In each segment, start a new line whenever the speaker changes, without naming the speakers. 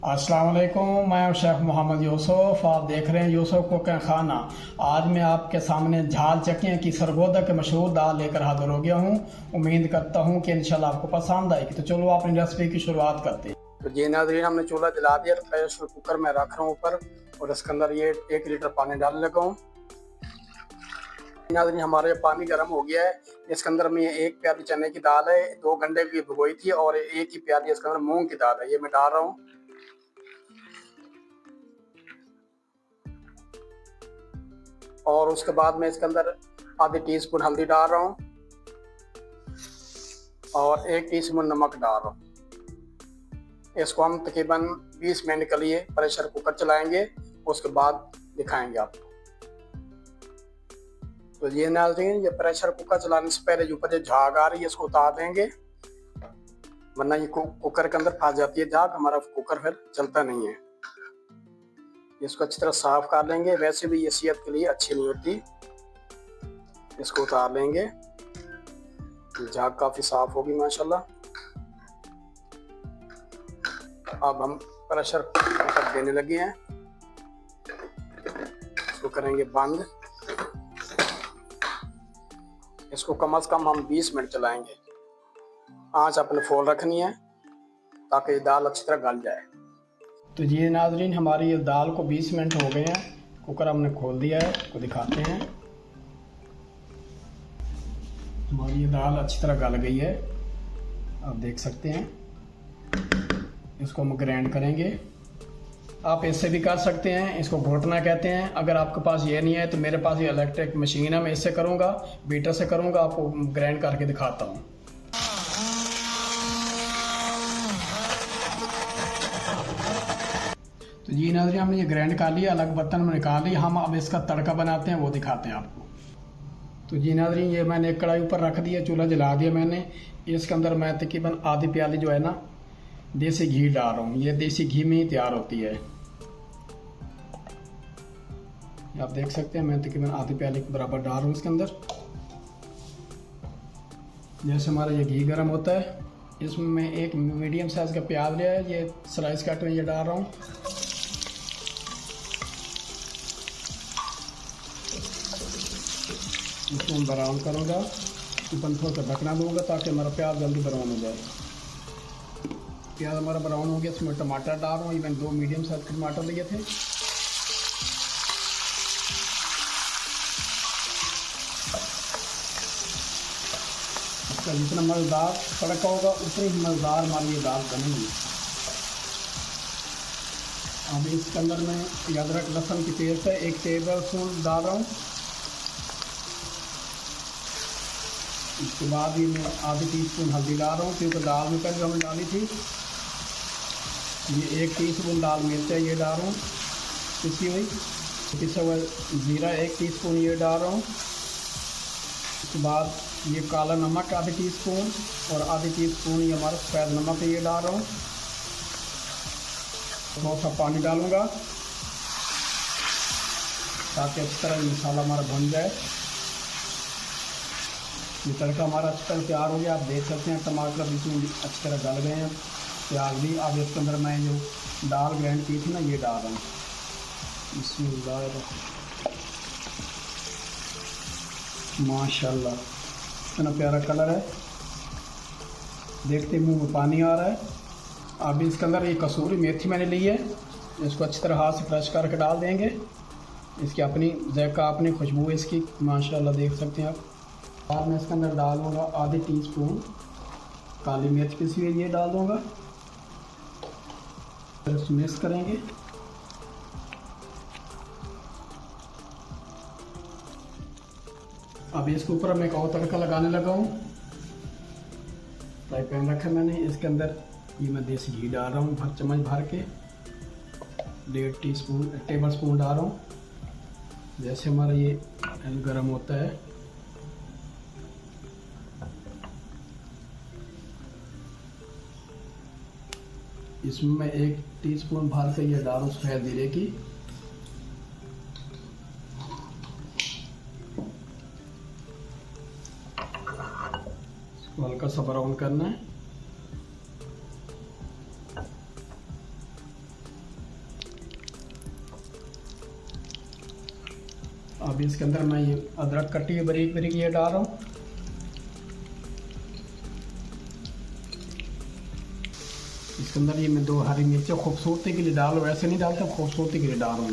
अस्सलाम वालेकुम। मैं शेख मोहम्मद यूसुफ, आप देख रहे हैं यूसुफ कुक एंड खाना। आज मैं आपके सामने झाल चकियाँ की सरगोदा के मशहूर दाल लेकर हाजिर हो गया हूँ। उम्मीद करता हूँ कि इंशाल्लाह आपको पसंद आएगी। तो चलो अपनी रेसिपी की शुरुआत करते हैं। तो जी नाज़रीन, हमने चूल्हा जला दिया, तो प्रेशर कुकर में रख रहा हूँ ऊपर और इसके अंदर ये 1 लीटर पानी डालने लगा हूँ। नाज़रीन, हमारे पानी गर्म हो गया है। इसके अंदर में 1 प्याली चने की दाल है, 2 घंटे की भिगोई थी और 1 ही प्याली इसके अंदर मूंग की दाल है, ये मैं डाल रहा हूँ। और उसके बाद मैं इसके अंदर आधी टीस्पून हल्दी डाल रहा हूँ और 1 टीस्पून नमक डाल रहा हूँ। इसको हम तकरीबन 20 मिनट के लिए प्रेशर कुकर चलाएंगे, उसके बाद दिखाएंगे आपको। तो ये नाज़रीन, ये प्रेशर कुकर चलाने से पहले जो ऊपर झाग आ रही है इसको उतार देंगे, वरना ये कुकर के अंदर फंस जाती है झाग, हमारा कुकर फिर चलता नहीं है। इसको अच्छी तरह साफ कर लेंगे, वैसे भी ये सेहत के लिए अच्छी नहीं होती। इसको उतार लेंगे, झाग काफी साफ होगी माशाल्लाह। अब हम प्रेशर कुकर देने लगे हैं, इसको करेंगे बंद। इसको कम से कम हम 20 मिनट चलाएंगे। आंच अपने फुल रखनी है ताकि दाल अच्छी तरह गल जाए। तो ये नाज़रीन, हमारी ये दाल को 20 मिनट हो गए हैं, कुकर हमने खोल दिया है, आपको दिखाते हैं। हमारी ये दाल अच्छी तरह गल गई है, आप देख सकते हैं। इसको हम ग्राइंड करेंगे, आप इससे भी कर सकते हैं, इसको घोटना कहते हैं। अगर आपके पास ये नहीं है तो मेरे पास ये इलेक्ट्रिक मशीन है, मैं इससे करूँगा, बीटर से करूँगा, आपको ग्राइंड करके दिखाता हूँ। तो जी नाज़रीन, हमने ये ग्राइंड कर लिया, अलग बर्तन में निकाल लिया। हम अब इसका तड़का बनाते हैं, वो दिखाते हैं आपको। तो जी नाज़रीन, ये मैंने एक कढ़ाई ऊपर रख दिया, चूल्हा जला दिया मैंने। इसके अंदर मैं तकरीबन आधी प्याली जो है ना देसी घी डाल रहा हूँ। ये देसी घी में ही तैयार होती है, आप देख सकते हैं। मैं तकरीबन आधी प्याली के बराबर डाल रहा हूँ इसके अंदर। जैसे हमारा ये घी गर्म होता है, इसमें मैं एक मीडियम साइज़ का प्याज लिया है, ये स्लाइस कट में ये डाल रहा हूँ। इसको मैं ब्राउन करूँगा, ऊपर थोड़ा सा ढकना दूँगा ताकि हमारा प्याज जल्दी ब्राउन हो जाए। प्याज हमारा ब्राउन हो गया, इसमें टमाटर डाल रहा हूँ। ये मैंने 2 मीडियम साइज के टमाटर लिए थे। इसका जितना मज़ेदार तड़का होगा उतनी ही मज़ेदार हमारी ये दाल बनेगी। अब इसके अंदर मैं अदरक लहसुन की पेस्ट है 1 टेबल स्पून डाल रहा हूँ। इसके बाद ही मैं आधी टीस्पून हल्दी डाल रहा हूँ, क्योंकि दाल में पहले हमने डाली थी। ये 1 टीस्पून लाल मिर्च है, ये डाल रहा हूँ पिसी हुई। पिसा हुआ जीरा 1 टीस्पून ये डाल रहा हूँ। उसके बाद ये काला नमक आधी टीस्पून और आधी टीस्पून ये हमारा सफ़ेद नमक है, ये डाल रहा हूँ। थोड़ा सा पानी डालूँगा ताकि अच्छी तरह मसाला हमारा बन जाए। ये तड़का हमारा अच्छी तरह तैयार हो गया, आप देख सकते हैं। टमाटर बिल्कुल अच्छी तरह गल गए हैं, प्याज भी। अब इसके अंदर मैं जो दाल ग्राइंड की थी ना, ये डाल रहा हूँ। माशाल्लाह, इतना प्यारा कलर है, देखते मुंह में पानी आ रहा है। अब इसके अंदर ये कसूरी मेथी मैंने ली है, इसको अच्छी तरह हाथ से क्रश करके डाल देंगे। इसकी अपनी जायका, अपनी खुशबू है इसकी, माशाल्लाह देख सकते हैं आप। बाद में इसके अंदर डालूँगा आधी टीस्पून काली मिर्च पिसी हुई, ये डाल दूँगा। फिर इसको मिक्स करेंगे। अब इसके ऊपर मैं एक और तड़का लगाने लगा हूँ। फ्राई पैन रखा मैंने, इसके अंदर ये मैं देसी घी डाल रहा हूँ, चम्मच भर के 1.5 टेबल स्पून डाल रहा हूँ। जैसे हमारा ये गर्म होता है, इसमें मैं 1 टीस्पून भर के ये डालूँ सफ़ेद जीरे की। इसको हल्का सा ब्राउन करना है। अब इसके अंदर मैं ये अदरक कटी है बारीक बारीक ये डाल रहा हूँ। इसके अंदर ये मैं 2 हरी मिर्चें खूबसूरती के लिए डाल रहा हूँ, वैसे नहीं डालता, खूबसूरती के लिए डाल रहा हूँ।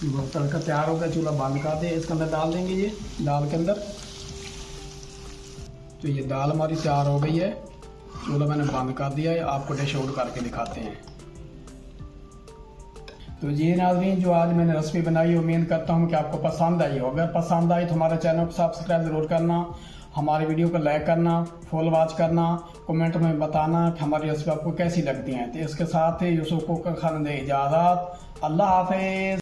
ये तड़का तैयार हो गया, चूल्हा बंद कर दे। इसके अंदर डाल देंगे ये दाल के अंदर। तो ये दाल हमारी तैयार हो गई है, चूल्हा मैंने बंद कर दिया है। आपको डिश आउट करके दिखाते हैं। तो ये नाज़रीन, जो आज मैंने रेसिपी बनाई, उम्मीद करता हूँ कि आपको पसंद आई हो। अगर पसंद आई तो हमारे चैनल को सब्सक्राइब ज़रूर करना, हमारी वीडियो को लाइक करना, फुल वॉच करना, कमेंट में बताना कि हमारी रेसिपी आपको कैसी लगती हैं। तो इसके साथ ही यूसुफ कुकर खान दे इजाज़त। अल्लाह हाफिज़।